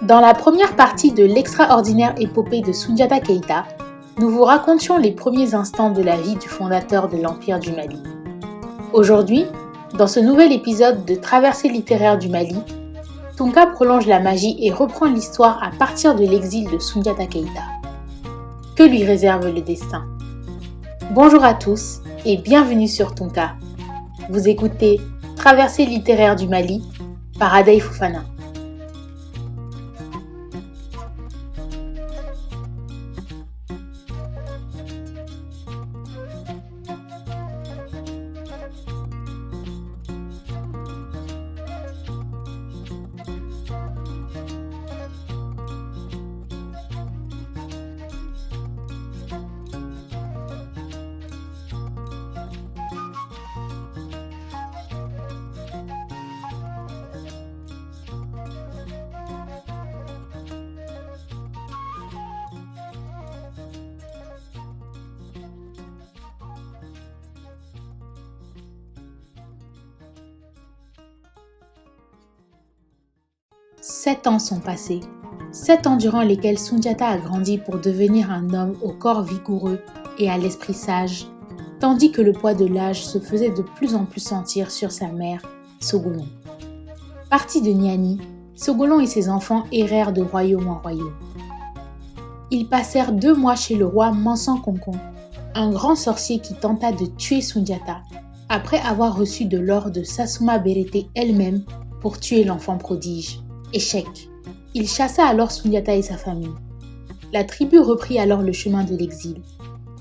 Dans la première partie de l'extraordinaire épopée de Soundiata Keïta, nous vous racontions les premiers instants de la vie du fondateur de l'Empire du Mali. Aujourd'hui, dans ce nouvel épisode de Traversée littéraire du Mali, Tounka prolonge la magie et reprend l'histoire à partir de l'exil de Soundiata Keïta. Que lui réserve le destin? Bonjour à tous et bienvenue sur Tounka. Vous écoutez Traversée littéraire du Mali par Adaï Fofana. Sept ans sont passés. 7 ans durant lesquels Soundiata a grandi pour devenir un homme au corps vigoureux et à l'esprit sage, tandis que le poids de l'âge se faisait de plus en plus sentir sur sa mère, Sogolon. Parti de Niani, Sogolon et ses enfants errèrent de royaume en royaume. Ils passèrent 2 mois chez le roi Mansan Konkon, un grand sorcier qui tenta de tuer Soundiata après avoir reçu de l'or de Sassouma Berete elle-même pour tuer l'enfant prodige. Échec. Il chassa alors Soundiata et sa famille. La tribu reprit alors le chemin de l'exil.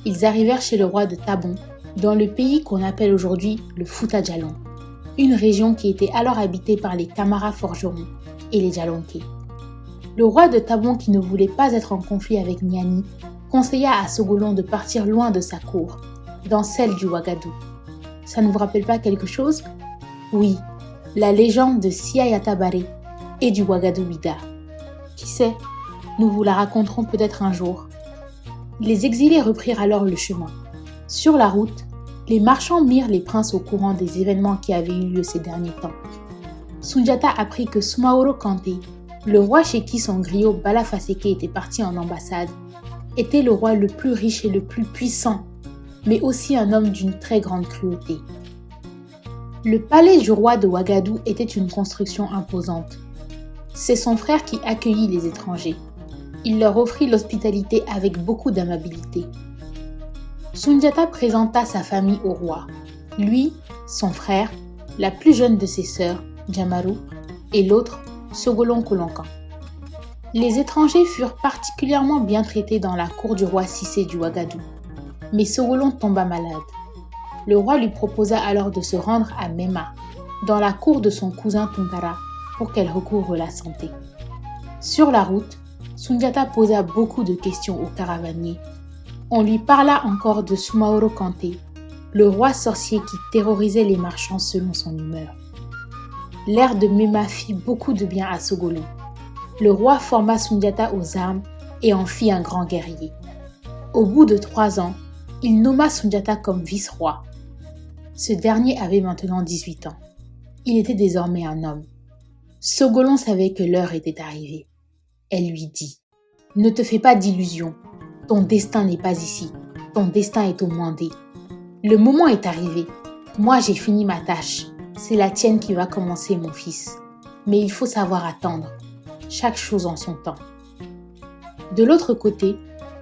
Ils arrivèrent chez le roi de Tabon, dans le pays qu'on appelle aujourd'hui le Fouta Djallon, une région qui était alors habitée par les Kamara forgerons et les Djallonké. Le roi de Tabon, qui ne voulait pas être en conflit avec Niani, conseilla à Sogolon de partir loin de sa cour, dans celle du Ouagadou. Ça ne vous rappelle pas quelque chose? Oui, la légende de Siayata Baré et du Ouagadou Bida. Qui sait, nous vous la raconterons peut-être un jour. Les exilés reprirent alors le chemin. Sur la route, les marchands mirent les princes au courant des événements qui avaient eu lieu ces derniers temps. Soundiata apprit que Soumaoro Kanté, le roi chez qui son griot Bala Faseke était parti en ambassade, était le roi le plus riche et le plus puissant, mais aussi un homme d'une très grande cruauté. Le palais du roi de Ouagadou était une construction imposante. C'est son frère qui accueillit les étrangers. Il leur offrit l'hospitalité avec beaucoup d'amabilité. Soundiata présenta sa famille au roi. Lui, son frère, la plus jeune de ses sœurs, Djamarou, et l'autre, Sogolon Kolankan. Les étrangers furent particulièrement bien traités dans la cour du roi Cissé du Ouagadou. Mais Sogolon tomba malade. Le roi lui proposa alors de se rendre à Mema, dans la cour de son cousin Tunkara, pour qu'elle recouvre la santé. Sur la route, Soundiata posa beaucoup de questions au caravanier. On lui parla encore de Soumaoro Kanté, le roi sorcier qui terrorisait les marchands selon son humeur. L'air de Mema fit beaucoup de bien à Sogolon. Le roi forma Soundiata aux armes et en fit un grand guerrier. Au bout de 3 ans, il nomma Soundiata comme vice-roi. Ce dernier avait maintenant 18 ans. Il était désormais un homme. Sogolon savait que l'heure était arrivée. Elle lui dit « Ne te fais pas d'illusions. Ton destin n'est pas ici. Ton destin est au Mandé. Le moment est arrivé. Moi, j'ai fini ma tâche. C'est la tienne qui va commencer, mon fils. Mais il faut savoir attendre. Chaque chose en son temps. » De l'autre côté,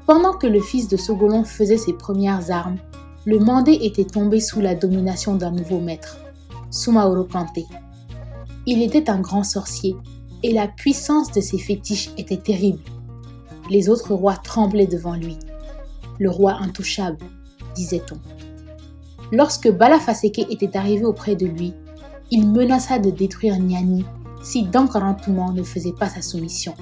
pendant que le fils de Sogolon faisait ses premières armes, le Mandé était tombé sous la domination d'un nouveau maître, Soumaoro Kanté. Il était un grand sorcier et la puissance de ses fétiches était terrible. Les autres rois tremblaient devant lui. Le roi intouchable, disait-on. Lorsque Bala Faseke était arrivé auprès de lui, il menaça de détruire Niani si Dankarantouman ne faisait pas sa soumission.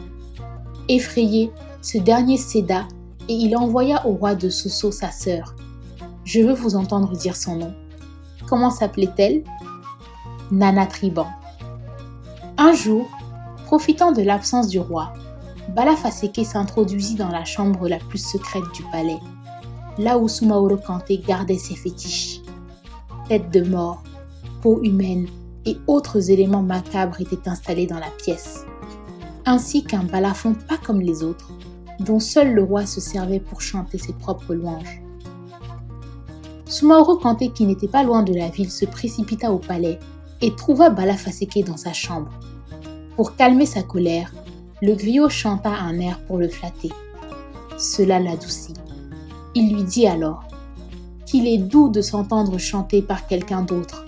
Effrayé, ce dernier céda et il envoya au roi de Sosso sa sœur. Je veux vous entendre dire son nom. Comment s'appelait-elle? Nana Triban. Un jour, profitant de l'absence du roi, Bala Faseke s'introduisit dans la chambre la plus secrète du palais, là où Soumaoro Kanté gardait ses fétiches. Tête de mort, peau humaine et autres éléments macabres étaient installés dans la pièce. ainsi qu'un balafon pas comme les autres, dont seul le roi se servait pour chanter ses propres louanges. Sumaoro Kanté, qui n'était pas loin de la ville, se précipita au palais et trouva Bala Faseke dans sa chambre. Pour calmer sa colère, le griot chanta un air pour le flatter. Cela l'adoucit. Il lui dit alors qu'il est doux de s'entendre chanter par quelqu'un d'autre.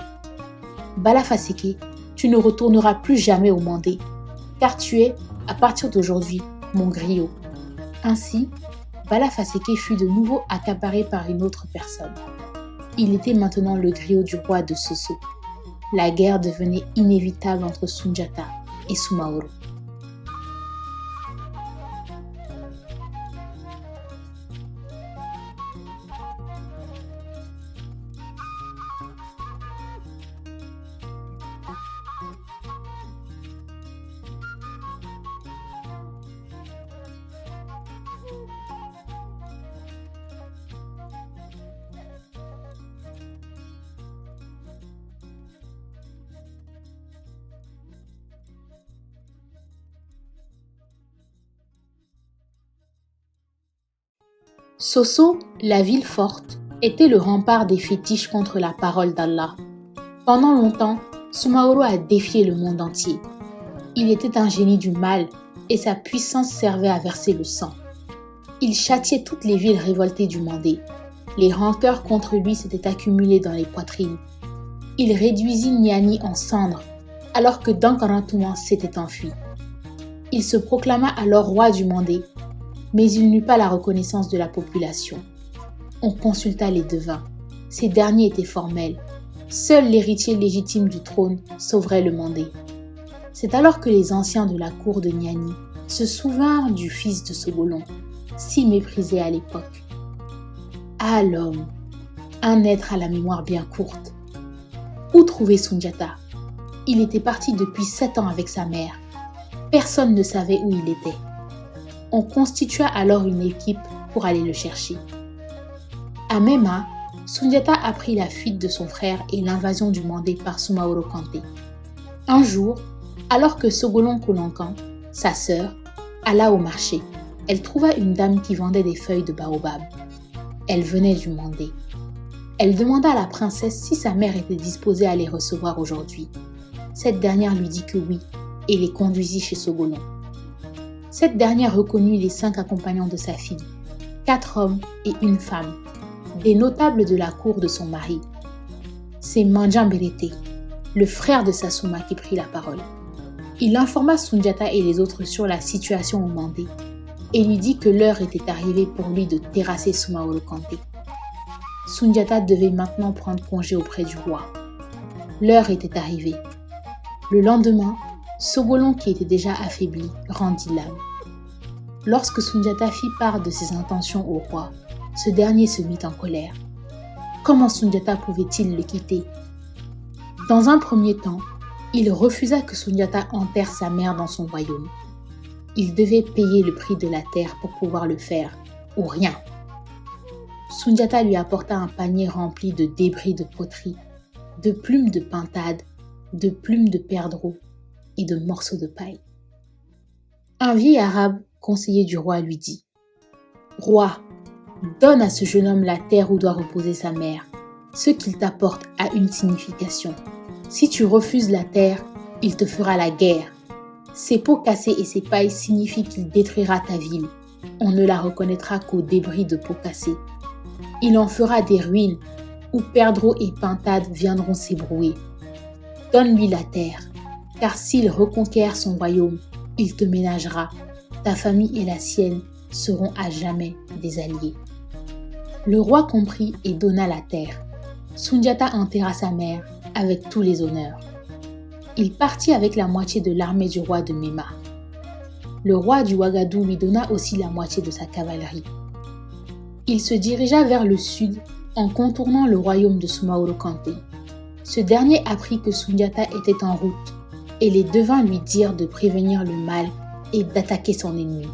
Bala Faseke, tu ne retourneras plus jamais au Mandé, car tu es, à partir d'aujourd'hui, mon griot. Ainsi, Bala Faseke fut de nouveau accaparé par une autre personne. Il était maintenant le griot du roi de Soso. La guerre devenait inévitable entre Sundiata et Sumaoro. Soso, la ville forte, était le rempart des fétiches contre la parole d'Allah. Pendant longtemps, Sumaoro a défié le monde entier. Il était un génie du mal et sa puissance servait à verser le sang. Il châtiait toutes les villes révoltées du Mandé. Les rancœurs contre lui s'étaient accumulées dans les poitrines. Il réduisit Nyani en cendres, alors que Dankarantouma s'était enfui. Il se proclama alors roi du Mandé, mais il n'eut pas la reconnaissance de la population. On consulta les devins. Ces derniers étaient formels. Seul l'héritier légitime du trône sauverait le Mandé. C'est alors que les anciens de la cour de Nyani se souvinrent du fils de Sogolon, si méprisé à l'époque. Ah l'homme, un être à la mémoire bien courte. Où trouver Sundiata? Il était parti depuis 7 ans avec sa mère. Personne ne savait où il était. On constitua alors une équipe pour aller le chercher. À Mema, Sundiata apprit la fuite de son frère et l'invasion du Mandé par Sumaoro Kanté. Un jour, alors que Sogolon Kolankan, sa sœur, alla au marché, elle trouva une dame qui vendait des feuilles de baobab. Elle venait du Mandé. Elle demanda à la princesse si sa mère était disposée à les recevoir aujourd'hui. Cette dernière lui dit que oui et les conduisit chez Sogolon. Cette dernière reconnut les 5 accompagnants de sa fille, 4 hommes et une femme, des notables de la cour de son mari. C'est Mandjan Berete, le frère de Sassouma, qui prit la parole. Il informa Sundiata et les autres sur la situation au Mandé et lui dit que l'heure était arrivée pour lui de terrasser Sumaoro Kanté. Sundiata devait maintenant prendre congé auprès du roi. L'heure était arrivée. Le lendemain, Sogolon, qui était déjà affaibli, rendit l'âme. Lorsque Sundiata fit part de ses intentions au roi, ce dernier se mit en colère. Comment Sundiata pouvait-il le quitter? Dans un premier temps, il refusa que Sundiata enterre sa mère dans son royaume. Il devait payer le prix de la terre pour pouvoir le faire, ou rien. Sundiata lui apporta un panier rempli de débris de poterie, de plumes de pintade, de plumes de perdreau et de morceaux de paille. Un vieil arabe, conseiller du roi, lui dit « Roi, donne à ce jeune homme la terre où doit reposer sa mère. Ce qu'il t'apporte a une signification. Si tu refuses la terre, il te fera la guerre. Ses pots cassés et ses pailles signifient qu'il détruira ta ville. On ne la reconnaîtra qu'aux débris de pots cassés. Il en fera des ruines où perdreau et pintade viendront s'ébrouer. Donne-lui la terre, car s'il reconquiert son royaume, il te ménagera. Ta famille et la sienne seront à jamais des alliés. » Le roi comprit et donna la terre. Sundiata enterra sa mère avec tous les honneurs. Il partit avec la moitié de l'armée du roi de Mema. Le roi du Ouagadou lui donna aussi la moitié de sa cavalerie. Il se dirigea vers le sud en contournant le royaume de Sumaoro Kanté. Ce dernier apprit que Sundiata était en route et les devins lui dirent de prévenir le mal et d'attaquer son ennemi.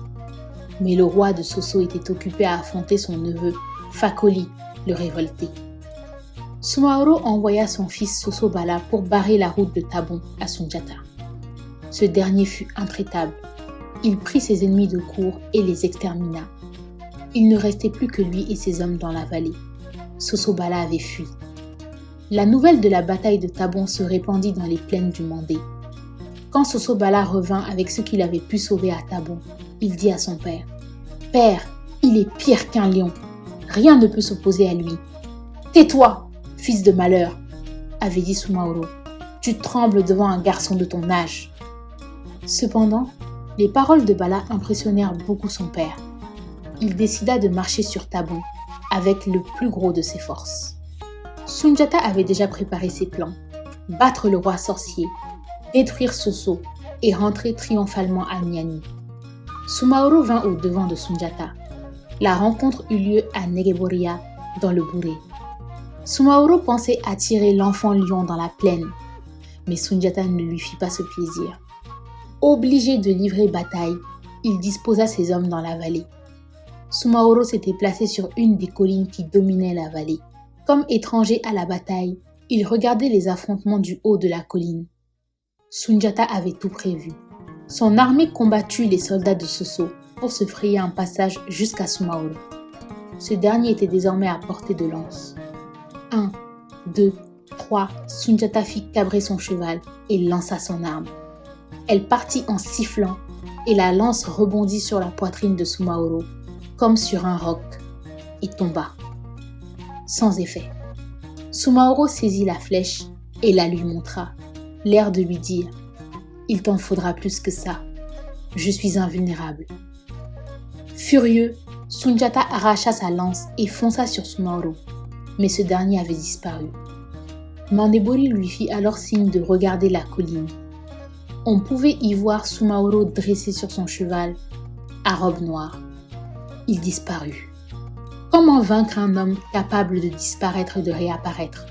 Mais le roi de Soso était occupé à affronter son neveu, Fakoli, le révolté. Sumaoro envoya son fils Soso Bala pour barrer la route de Tabon à Sundiata. Ce dernier fut intraitable. Il prit ses ennemis de court et les extermina. Il ne restait plus que lui et ses hommes dans la vallée. Soso Bala avait fui. La nouvelle de la bataille de Tabon se répandit dans les plaines du Mandé. Quand Soso Bala revint avec ce qu'il avait pu sauver à Tabon, il dit à son père « Père, il est pire qu'un lion. Rien ne peut s'opposer à lui. »« Tais-toi, fils de malheur !» avait dit Sumaoro. « Tu trembles devant un garçon de ton âge. » Cependant, les paroles de Bala impressionnèrent beaucoup son père. Il décida de marcher sur Tabon avec le plus gros de ses forces. Sundiata avait déjà préparé ses plans, battre le roi sorcier, détruire Soso et rentrer triomphalement à Miani. Sumaoro vint au devant de Sundiata. La rencontre eut lieu à Negeboria, dans le Bouré. Sumaoro pensait attirer l'enfant lion dans la plaine, mais Sundiata ne lui fit pas ce plaisir. Obligé de livrer bataille, il disposa ses hommes dans la vallée. Sumaoro s'était placé sur une des collines qui dominaient la vallée. Comme étranger à la bataille, il regardait les affrontements du haut de la colline. Sundiata avait tout prévu. Son armée combattit les soldats de Soso pour se frayer un passage jusqu'à Sumaoro. Ce dernier était désormais à portée de lance. 1, 2, 3, Sundiata fit cabrer son cheval et lança son arme. Elle partit en sifflant et la lance rebondit sur la poitrine de Sumaoro comme sur un roc et tomba. Sans effet. Sumaoro saisit la flèche et la lui montra, l'air de lui dire « Il t'en faudra plus que ça. Je suis invulnérable. » Furieux, Sundiata arracha sa lance et fonça sur Sumaoro, mais ce dernier avait disparu. Mandebori lui fit alors signe de regarder la colline. On pouvait y voir Sumaoro dressé sur son cheval, à robe noire. Il disparut. Comment vaincre un homme capable de disparaître et de réapparaître?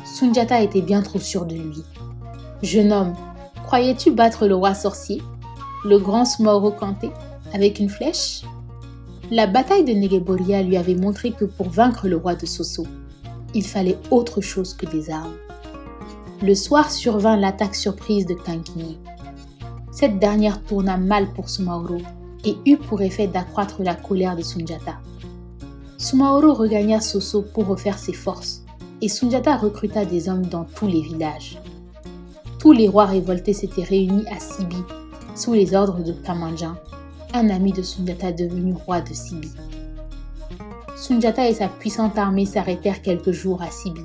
Sundiata était bien trop sûr de lui. « Jeune homme, croyais-tu battre le roi sorcier, le grand Sumaoro Kanté, avec une flèche ?» La bataille de Negeboria lui avait montré que pour vaincre le roi de Soso, il fallait autre chose que des armes. Le soir survint l'attaque surprise de Kankini. Cette dernière tourna mal pour Sumaoro et eut pour effet d'accroître la colère de Sundiata. Sumaoro regagna Soso pour refaire ses forces et Sundiata recruta des hommes dans tous les villages. Tous les rois révoltés s'étaient réunis à Sibi sous les ordres de Kamanjan, un ami de Sundiata devenu roi de Sibi. Sundiata et sa puissante armée s'arrêtèrent quelques jours à Sibi.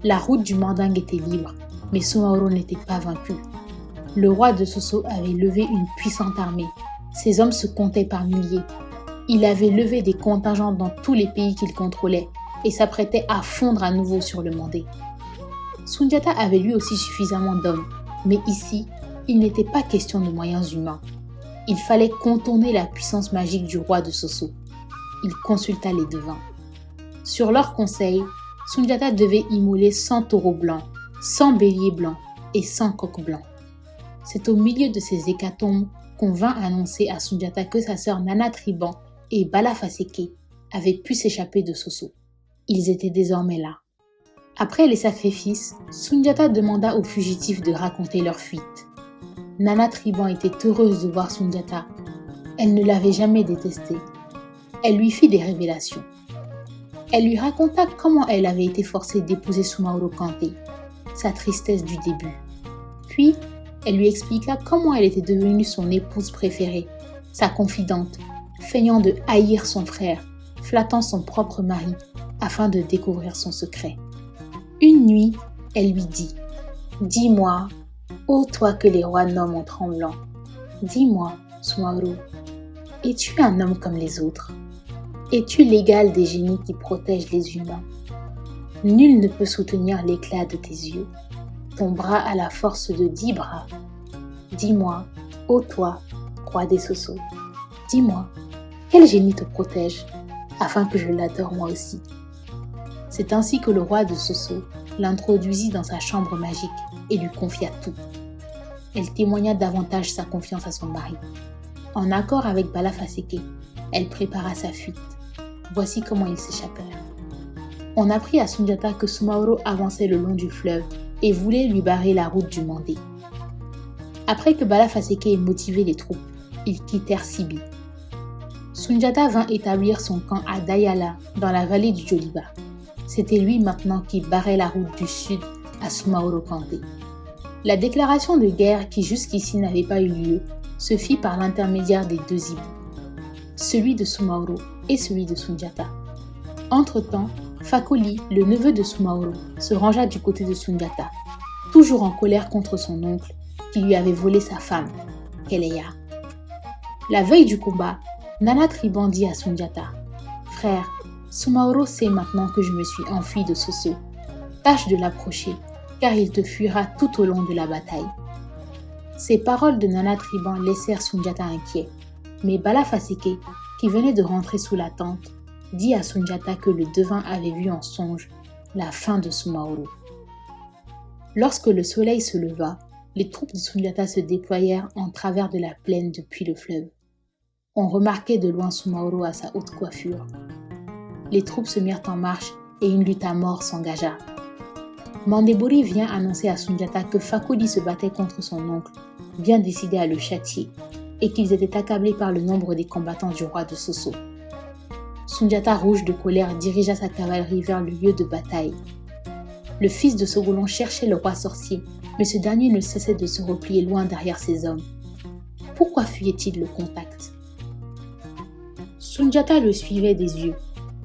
La route du Mandingue était libre, mais Sumaoro n'était pas vaincu. Le roi de Soso avait levé une puissante armée. Ses hommes se comptaient par milliers. Il avait levé des contingents dans tous les pays qu'il contrôlait et s'apprêtait à fondre à nouveau sur le Mandé. Sundiata avait lui aussi suffisamment d'hommes, mais ici, il n'était pas question de moyens humains. Il fallait contourner la puissance magique du roi de Soso. Il consulta les devins. Sur leur conseil, Sundiata devait immoler 100 taureaux blancs, 100 béliers blancs et 100 coqs blancs. C'est au milieu de ces hécatombes qu'on vint annoncer à Sundiata que sa sœur Nana Triban et Bala Faseke avaient pu s'échapper de Soso. Ils étaient désormais là. Après les sacrifices, Sundiata demanda aux fugitifs de raconter leur fuite. Nana Triban était heureuse de voir Sundiata. Elle ne l'avait jamais détesté. Elle lui fit des révélations. Elle lui raconta comment elle avait été forcée d'épouser Sumaoro Kanté, sa tristesse du début. Puis, elle lui expliqua comment elle était devenue son épouse préférée, sa confidente, feignant de haïr son frère, flattant son propre mari, afin de découvrir son secret. Une nuit, elle lui dit « Dis-moi, ô toi que les rois nomment en tremblant, dis-moi, Sumaoro, es-tu un homme comme les autres? Es-tu l'égal des génies qui protègent les humains? Nul ne peut soutenir l'éclat de tes yeux, ton bras a la force de 10 bras. Dis-moi, ô toi, roi des Soso, dis-moi, quel génie te protège, afin que je l'adore moi aussi. » C'est ainsi que le roi de Soso l'introduisit dans sa chambre magique et lui confia tout. Elle témoigna davantage sa confiance à son mari. En accord avec Bala Faseke, elle prépara sa fuite. Voici comment ils s'échappèrent. On apprit à Sundiata que Sumaoro avançait le long du fleuve et voulait lui barrer la route du Mandé. Après que Bala Faseke ait motivé les troupes, ils quittèrent Sibi. Sundiata vint établir son camp à Dayala, dans la vallée du Djoliba. C'était lui maintenant qui barrait la route du sud à Soumaoro Kanté. La déclaration de guerre qui jusqu'ici n'avait pas eu lieu se fit par l'intermédiaire des deux hiboux, celui de Soumaoro et celui de Sundiata. Entre-temps, Fakoli, le neveu de Soumaoro, se rangea du côté de Sundiata, toujours en colère contre son oncle qui lui avait volé sa femme, Keleya. La veille du combat, Nana Triban dit à Sundiata: « Frère, Soumaoro sait maintenant que je me suis enfui de Soso. Tâche de l'approcher, car il te fuira tout au long de la bataille. » Ces paroles de Nana Triban laissèrent Sundiata inquiet, mais Bala Faseke, qui venait de rentrer sous la tente, dit à Sundiata que le devin avait vu en songe la fin de Soumaoro. Lorsque le soleil se leva, les troupes de Sundiata se déployèrent en travers de la plaine depuis le fleuve. On remarquait de loin Soumaoro à sa haute coiffure. Les troupes se mirent en marche et une lutte à mort s'engagea. Mandebori vient annoncer à Sundiata que Fakoli se battait contre son oncle, bien décidé à le châtier, et qu'ils étaient accablés par le nombre des combattants du roi de Soso. Sundiata, rouge de colère, dirigea sa cavalerie vers le lieu de bataille. Le fils de Sogolon cherchait le roi sorcier, mais ce dernier ne cessait de se replier loin derrière ses hommes. Pourquoi fuyait-il le contact? Sundiata le suivait des yeux.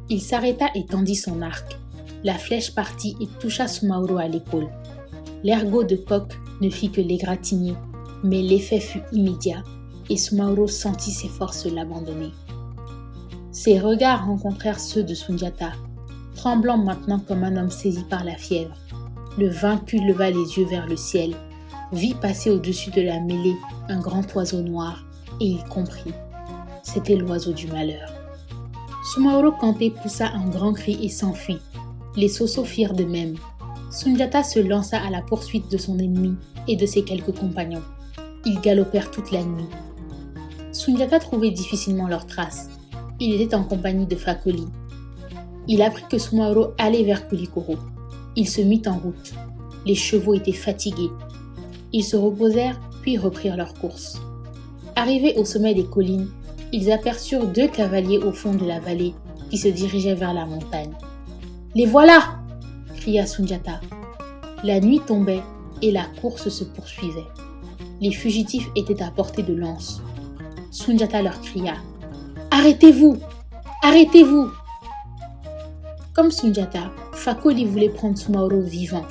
Il s'arrêta et tendit son arc. La flèche partit et toucha Soumaoro à l'épaule. L'ergot de coq ne fit que l'égratigner, mais l'effet fut immédiat et Soumaoro sentit ses forces l'abandonner. Ses regards rencontrèrent ceux de Sundiata, tremblant maintenant comme un homme saisi par la fièvre. Le vaincu leva les yeux vers le ciel, vit passer au-dessus de la mêlée un grand oiseau noir et il comprit. C'était l'oiseau du malheur. Soumaoro Kanté poussa un grand cri et s'enfuit. Les Soso firent de même. Sundiata se lança à la poursuite de son ennemi et de ses quelques compagnons. Ils galopèrent toute la nuit. Sundiata trouvait difficilement leurs traces. Il était en compagnie de Fakoli. Il apprit que Soumaoro allait vers Koulikoro. Il se mit en route. Les chevaux étaient fatigués. Ils se reposèrent puis reprirent leur course. Arrivés au sommet des collines, ils aperçurent deux cavaliers au fond de la vallée qui se dirigeaient vers la montagne. « Les voilà !» cria Sundiata. La nuit tombait et la course se poursuivait. Les fugitifs étaient à portée de lance. Sundiata leur cria: « Arrêtez-vous! Arrêtez-vous !» Comme Sundiata, Fakoli voulait prendre Soumaoro vivant.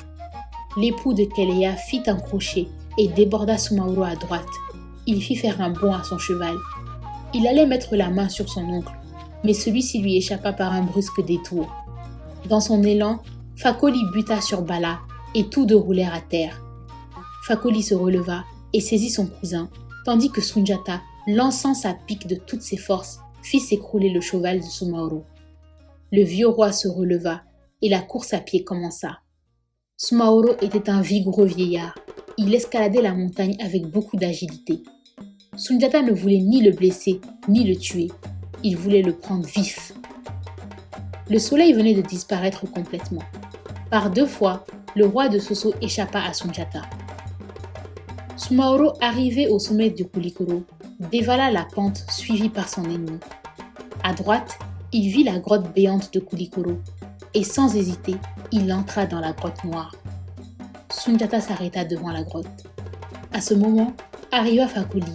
L'époux de Keleya fit un crochet et déborda Soumaoro à droite. Il fit faire un bond à son cheval. Il allait mettre la main sur son oncle, mais celui-ci lui échappa par un brusque détour. Dans son élan, Fakoli buta sur Bala et tous deux roulèrent à terre. Fakoli se releva et saisit son cousin, tandis que Sundiata, lançant sa pique de toutes ses forces, fit s'écrouler le cheval de Soumaoro. Le vieux roi se releva et la course à pied commença. Soumaoro était un vigoureux vieillard. Il escaladait la montagne avec beaucoup d'agilité. Sundiata ne voulait ni le blesser, ni le tuer. Il voulait le prendre vif. Le soleil venait de disparaître complètement. Par deux fois, le roi de Soso échappa à Sundiata. Soumaoro, arrivé au sommet de Koulikoro, dévala la pente suivie par son ennemi. À droite, il vit la grotte béante de Koulikoro et sans hésiter, il entra dans la grotte noire. Sundiata s'arrêta devant la grotte. À ce moment, arriva Fakoli.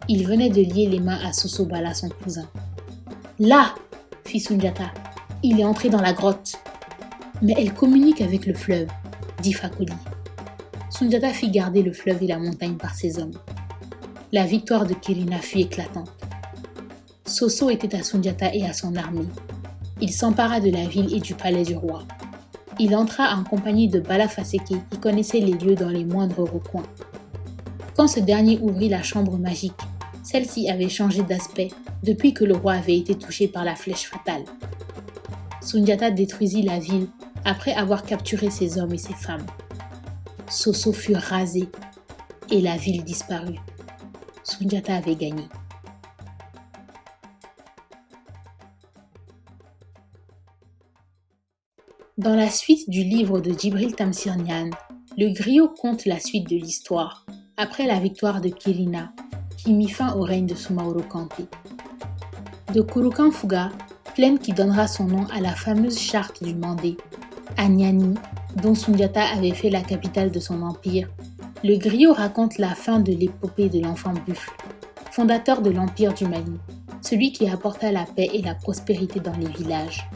Il venait de lier les mains à Soso Bala, son cousin. « Là !» fit Sundiata. « Il est entré dans la grotte. »« Mais elle communique avec le fleuve, » dit Fakoli. Sundiata fit garder le fleuve et la montagne par ses hommes. La victoire de Kirina fut éclatante. Soso était à Sundiata et à son armée. Il s'empara de la ville et du palais du roi. Il entra en compagnie de Bala Faseke qui connaissait les lieux dans les moindres recoins. Quand ce dernier ouvrit la chambre magique, celle-ci avait changé d'aspect depuis que le roi avait été touché par la flèche fatale. Sundiata détruisit la ville après avoir capturé ses hommes et ses femmes. Soso fut rasé et la ville disparut. Sundiata avait gagné. Dans la suite du livre de Djibril Tamsir Niane, le griot conte la suite de l'histoire, après la victoire de Kirina, qui mit fin au règne de Soumaoro Kanté. De Kurukan Fuga, plaine qui donnera son nom à la fameuse charte du Mandé, à Niani, dont Sundiata avait fait la capitale de son empire, le griot raconte la fin de l'épopée de l'enfant buffle, fondateur de l'empire du Mali, celui qui apporta la paix et la prospérité dans les villages.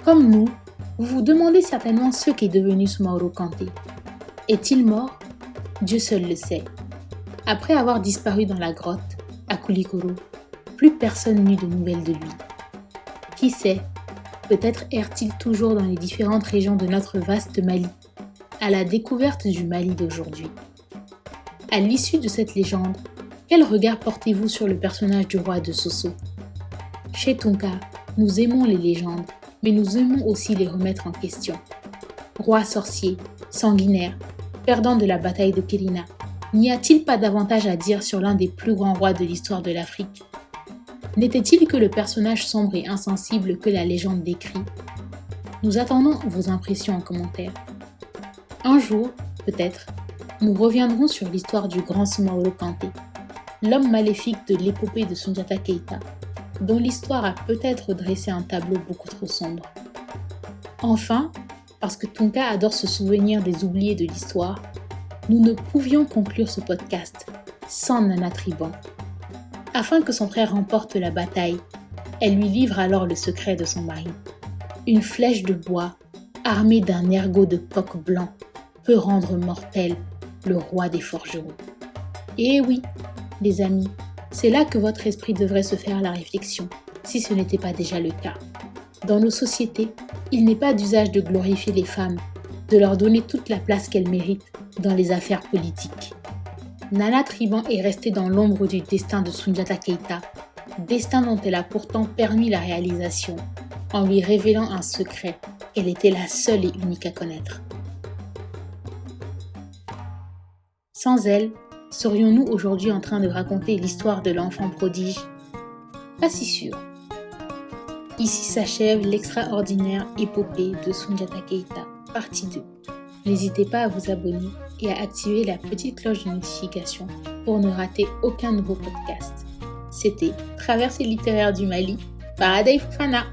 Comme nous, vous vous demandez certainement ce qu'est devenu Soumaoro Kanté. Est-il mort? Dieu seul le sait. Après avoir disparu dans la grotte, à Koulikoro, plus personne n'eut de nouvelles de lui. Qui sait, peut-être erre-t-il toujours dans les différentes régions de notre vaste Mali, à la découverte du Mali d'aujourd'hui. À l'issue de cette légende, quel regard portez-vous sur le personnage du roi de Soso? Chez Tonka, nous aimons les légendes, mais nous aimons aussi les remettre en question. Roi sorcier, sanguinaire, perdant de la bataille de Kirina, n'y a-t-il pas davantage à dire sur l'un des plus grands rois de l'histoire de l'Afrique? N'était-il que le personnage sombre et insensible que la légende décrit? Nous attendons vos impressions en commentaire. Un jour, peut-être, nous reviendrons sur l'histoire du grand Soumaoro Kanté, l'homme maléfique de l'épopée de Soundiata Keïta, dont l'histoire a peut-être dressé un tableau beaucoup trop sombre. Enfin, parce que Tonka adore se souvenir des oubliés de l'histoire, nous ne pouvions conclure ce podcast sans Nana Triban. Afin que son frère remporte la bataille, elle lui livre alors le secret de son mari. Une flèche de bois, armée d'un ergot de coq blanc, peut rendre mortel le roi des forgerons. Et oui, les amis, c'est là que votre esprit devrait se faire la réflexion, si ce n'était pas déjà le cas. Dans nos sociétés, il n'est pas d'usage de glorifier les femmes, de leur donner toute la place qu'elles méritent dans les affaires politiques. Nana Triban est restée dans l'ombre du destin de Soundiata Keïta, destin dont elle a pourtant permis la réalisation, en lui révélant un secret qu'elle était la seule et unique à connaître. Sans elle, serions-nous aujourd'hui en train de raconter l'histoire de l'enfant prodige? Pas si sûr. Ici s'achève l'extraordinaire épopée de Soundiata Keïta, partie 2. N'hésitez pas à vous abonner et à activer la petite cloche de notification pour ne rater aucun nouveau podcast. C'était Traversée littéraire du Mali par Adaï Fofana.